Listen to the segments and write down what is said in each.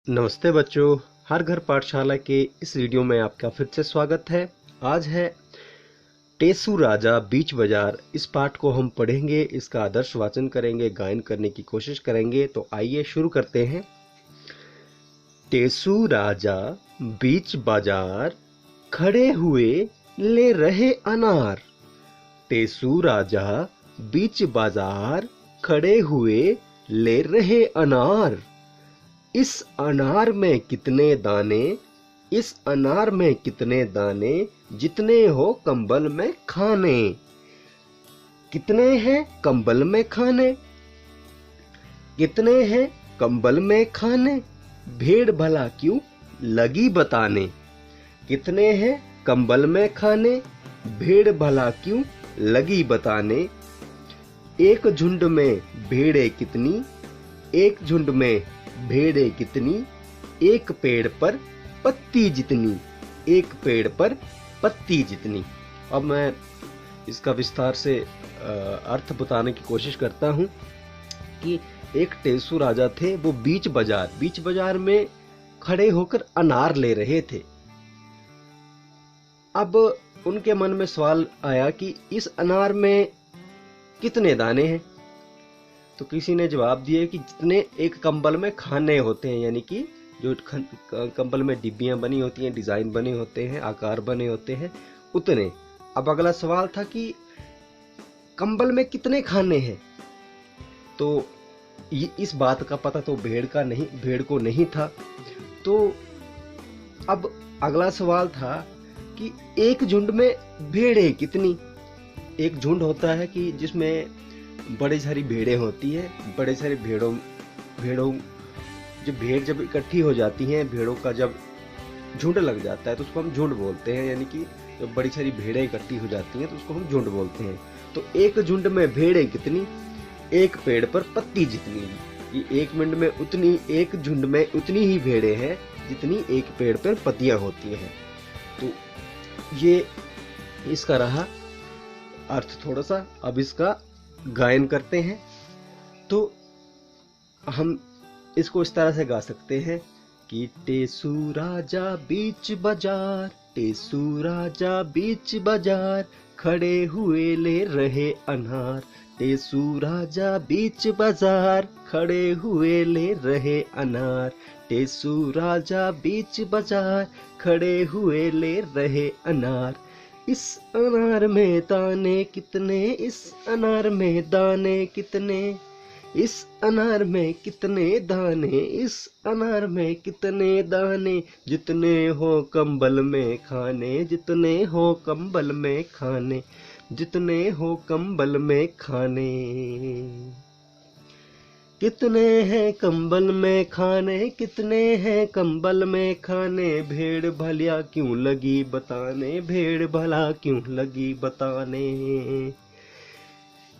नमस्ते बच्चों, हर घर पाठशाला के इस वीडियो में आपका फिर से स्वागत है। आज है टेसू राजा बीच बाजार। इस पाठ को हम पढ़ेंगे, इसका आदर्श वाचन करेंगे, गायन करने की कोशिश करेंगे। तो आइए शुरू करते हैं। टेसू राजा बीच बाजार, खड़े हुए ले रहे अनार। टेसू राजा बीच बाजार, खड़े हुए ले रहे अनार। इस अनार में कितने दाने, इस अनार में कितने दाने, जितने हो कंबल में खाने। कितने हैं कंबल में खाने, कितने हैं कंबल में खाने, भेड़ भला क्यों लगी बताने। कितने हैं कंबल में खाने, भेड़ भला क्यों लगी बताने। एक झुंड में भेड़ें कितनी, एक झुंड में भेड़ें कितनी, एक पेड़ पर पत्ती जितनी, एक पेड़ पर पत्ती जितनी। अब मैं इसका विस्तार से अर्थ बताने की कोशिश करता हूँ कि एक टेसू राजा थे। वो बीच बाजार में खड़े होकर अनार ले रहे थे। अब उनके मन में सवाल आया कि इस अनार में कितने दाने हैं। तो किसी ने जवाब दिया कि जितने एक कंबल में खाने होते हैं, यानी कि जो कंबल में डिब्बियां बनी होती हैं, डिजाइन बने होते हैं, आकार बने होते हैं, उतने। अब अगला सवाल था कि कंबल में कितने खाने हैं। तो इस बात का पता तो भेड़ को नहीं था। तो अब अगला सवाल था कि एक झुंड में भेड़ें कितनी। एक झुंड होता है कि जिसमें बड़ी सारी भेड़ें होती है। बड़े सारे भेड़ों जब इकट्ठी हो जाती हैं, भेड़ों का जब झुंड लग जाता है तो उसको हम झुंड बोलते हैं। यानी कि जब बड़ी सारी भेड़ें इकट्ठी हो जाती हैं तो उसको हम झुंड बोलते हैं। तो एक झुंड में भेड़ें कितनी, एक पेड़ पर पत्ती जितनी। ये एक मिनट में उतनी, एक झुंड में उतनी ही भेड़ें हैं जितनी एक पेड़ पर पत्तियां होती हैं। तो ये इसका रहा अर्थ थोड़ा सा। अब इसका गायन करते हैं। तो हम इसको इस तरह से गा सकते हैं कि टेसू राजा बीच बाजार, टेसू राजा बीच बाजार, खड़े हुए ले रहे अनार। टेसू राजा बीच बाजार, खड़े हुए ले रहे अनार। टेसू राजा बीच बाजार, खड़े हुए ले रहे अनार। इस अनार में दाने कितने, इस अनार में दाने कितने, इस अनार में कितने दाने, इस अनार में कितने दाने, जितने हो कंबल में खाने, जितने हो कंबल में खाने, जितने हो कंबल में खाने। कितने हैं कंबल में खाने, कितने हैं कंबल में खाने, भेड़ भला क्यों लगी बताने, भेड़ भला क्यों लगी बताने।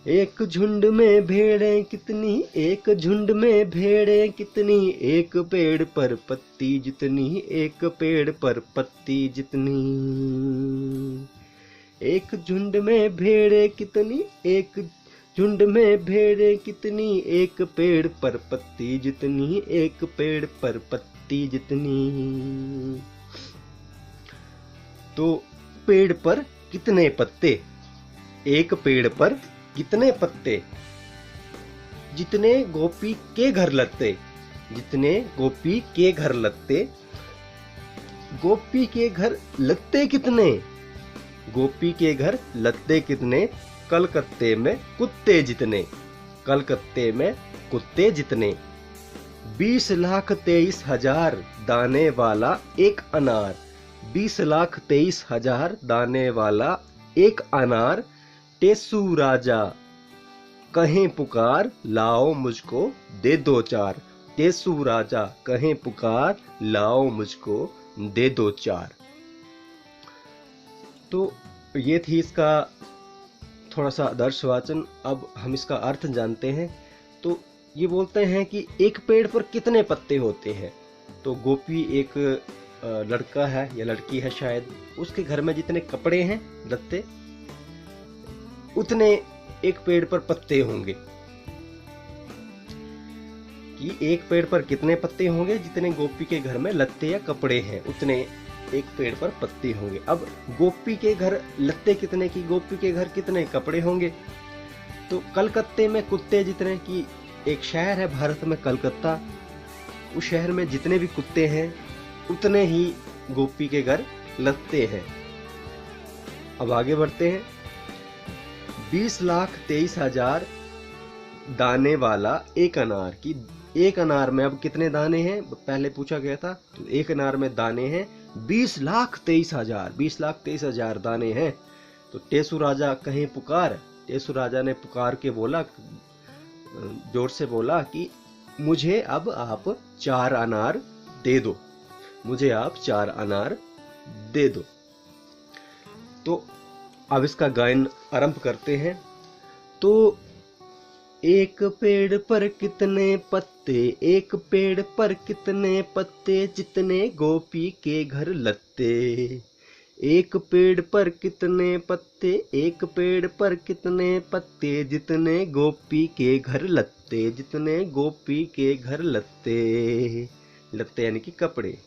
एक झुंड में भेड़ें कितनी, एक झुंड में भेड़ें कितनी, एक पेड़ पर पत्ती जितनी, एक पेड़ पर पत्ती जितनी। एक झुंड में भेड़ें कितनी, एक झुंड में भेड़ें कितनी, एक पेड़ पर पत्ती जितनी, एक पेड़ पर पत्ती जितनी। तो पेड़ पर कितने पत्ते, एक पेड़ पर कितने पत्ते, जितने गोपी के घर लगते, जितने गोपी के घर लगते। गोपी के घर लगते कितने, गोपी के घर लगते कितने, कलकत्ते में कुत्ते जितने, कलकत्ते में कुत्ते जितने। 20,23,000 दाने वाला एक अनार, 20,23,000 दाने वाला एक अनार। टेसू राजा कहें पुकार, लाओ मुझको दे दो चार। टेसू राजा कहें पुकार, लाओ मुझको दे दो चार। तो ये थी इसका थोड़ा सा आदर्श वाचन। अब हम इसका अर्थ जानते हैं। तो ये बोलते हैं कि एक पेड़ पर कितने पत्ते होते हैं। तो गोपी एक लड़का है या लड़की है शायद, उसके घर में जितने कपड़े हैं लत्ते, उतने एक पेड़ पर पत्ते होंगे। कि एक पेड़ पर कितने पत्ते होंगे, जितने गोपी के घर में लत्ते या कपड़े हैं उतने एक पेड़ पर पत्ते होंगे। अब गोपी के घर लत्ते कितने की, गोपी के घर कितने कपड़े होंगे। तो कलकत्ते में कुत्ते जितने की, एक शहर है भारत में कलकत्ता, उस शहर में जितने भी कुत्ते हैं उतने ही गोपी के घर लत्ते हैं। अब आगे बढ़ते हैं। 20,23,000 दाने वाला एक अनार की, एक अनार में अब कितने दाने हैं पहले पूछा गया था, तो एक अनार में दाने हैं 20,23,000, 20,23,000 दाने हैं। तो टेसु राजा कहीं पुकार, टेसु राजा ने पुकार के बोला, जोर से बोला कि मुझे अब आप 4 अनार दे दो, मुझे आप 4 अनार दे दो। तो अब इसका गायन आरंभ करते हैं। तो एक पेड़ पर कितने पत्ते, एक पेड़ पर कितने पत्ते, जितने गोपी के घर लत्ते। एक पेड़ पर कितने पत्ते, एक पेड़ पर कितने पत्ते, जितने गोपी के घर लत्ते, जितने गोपी के घर लत्ते। लत्ते यानी कि कपड़े।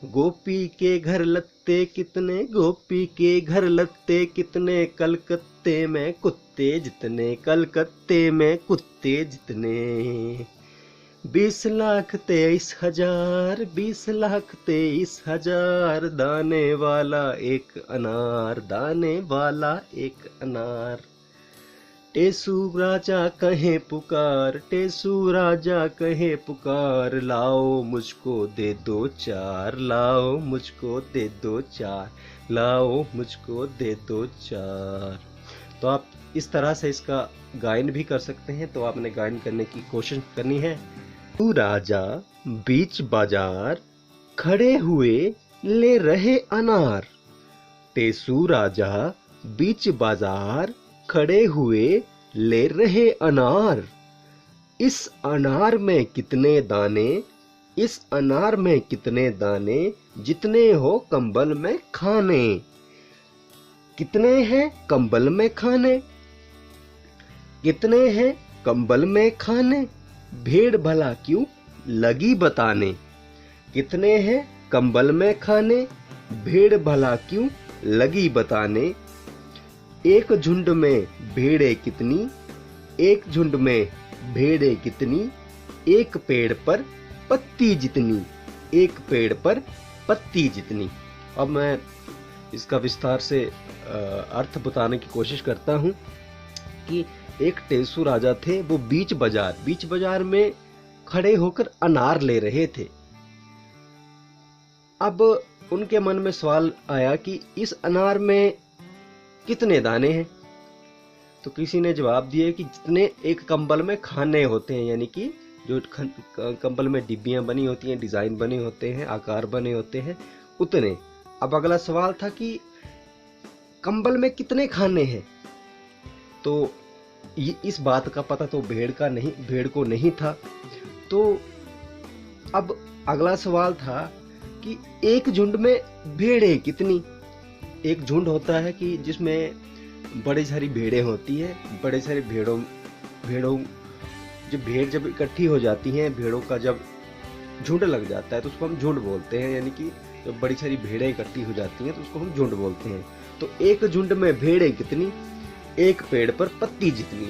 गोपी के घर लत्ते कितने, गोपी के घर लत्ते कितने, कलकत्ते में कुत्ते जितने, कलकत्ते में कुत्ते जितने। 20,23,000, 20,23,000 दाने वाला एक अनार, दाने वाला एक अनार। टेसु राजा कहे पुकार, टेसु राजा कहे पुकार, लाओ मुझको दे दो 4, लाओ मुझको दे दो 4, लाओ मुझको दे दो 4। तो आप इस तरह से इसका गायन भी कर सकते हैं। तो आपने गायन करने की कोशिश करनी है। टेसु राजा बीच बाजार खड़े हुए ले रहे अनार, टेसु राजा बीच बाजार खड़े हुए ले रहे अनार। इस अनार में कितने दाने, इस अनार में कितने दाने, जितने हो कंबल में खाने। कितने हैं कंबल में खाने, कितने हैं कंबल में खाने, भेड़ भला क्यों लगी बताने। कितने हैं कंबल में खाने, भेड़ भला क्यों लगी बताने। एक झुंड में भेड़े कितनी, एक झुंड में भेड़े कितनी, एक पेड़ पर पत्ती जितनी, एक पेड़ पर पत्ती जितनी। अब मैं इसका विस्तार से अर्थ बताने की कोशिश करता हूँ कि एक टेसु राजा थे, वो बीच बाजार में खड़े होकर अनार ले रहे थे। अब उनके मन में सवाल आया कि इस अनार में कितने दाने हैं। तो किसी ने जवाब दिया कि जितने एक कंबल में खाने होते हैं, यानी कि जो कंबल में डिब्बियां बनी होती हैं, डिजाइन बने होते हैं, आकार बने होते हैं, उतने। अब अगला सवाल था कि कंबल में कितने खाने हैं। तो इस बात का पता तो भेड़ को नहीं था। तो अब अगला सवाल था कि एक झुंड में भेड़ें कितनी। एक झुंड होता है कि जिसमें बड़ी सारी भेड़ें होती है, बड़े सारे भेड़ों जब इकट्ठी हो जाती हैं, भेड़ों का जब झुंड लग जाता है तो उसको हम झुंड बोलते हैं। यानी कि जब बड़ी सारी भेड़ें इकट्ठी हो जाती हैं तो उसको हम झुंड बोलते हैं। तो एक झुंड में भेड़ें कितनी, एक पेड़ पर पत्ती जितनी।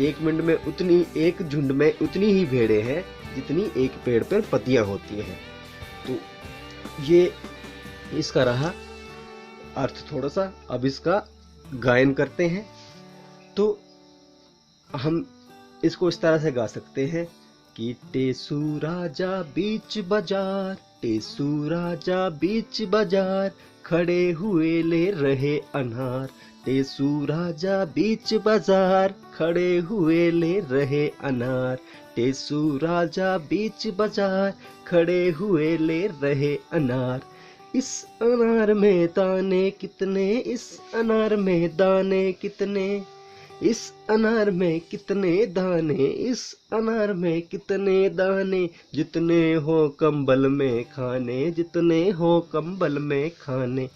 एक मिनट में उतनी, एक झुंड में उतनी ही भेड़ें हैं जितनी एक पेड़ पर पत्तियां होती हैं। तो ये इसका रहा अर्थ थोड़ा सा। अब इसका गायन करते हैं। तो हम इसको इस तरह से गा सकते हैं कि टेसु राजा बीच बाजार, टेसु राजा बीच बाजार खड़े हुए ले रहे अनार। टेसु राजा बीच बाजार खड़े हुए ले रहे अनार। टेसु राजा बीच बाजार खड़े हुए ले रहे अनार। इस अनार में दाने कितने, इस अनार में दाने कितने, इस अनार में कितने दाने, इस अनार में कितने दाने, जितने हो कंबल में खाने, जितने हो कंबल में खाने,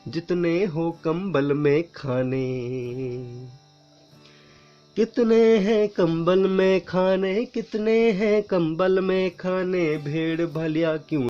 जितने हो कंबल में खाने। कितने हैं कंबल में खाने, कितने हैं कंबल में खाने, भेड़ भलिया क्यों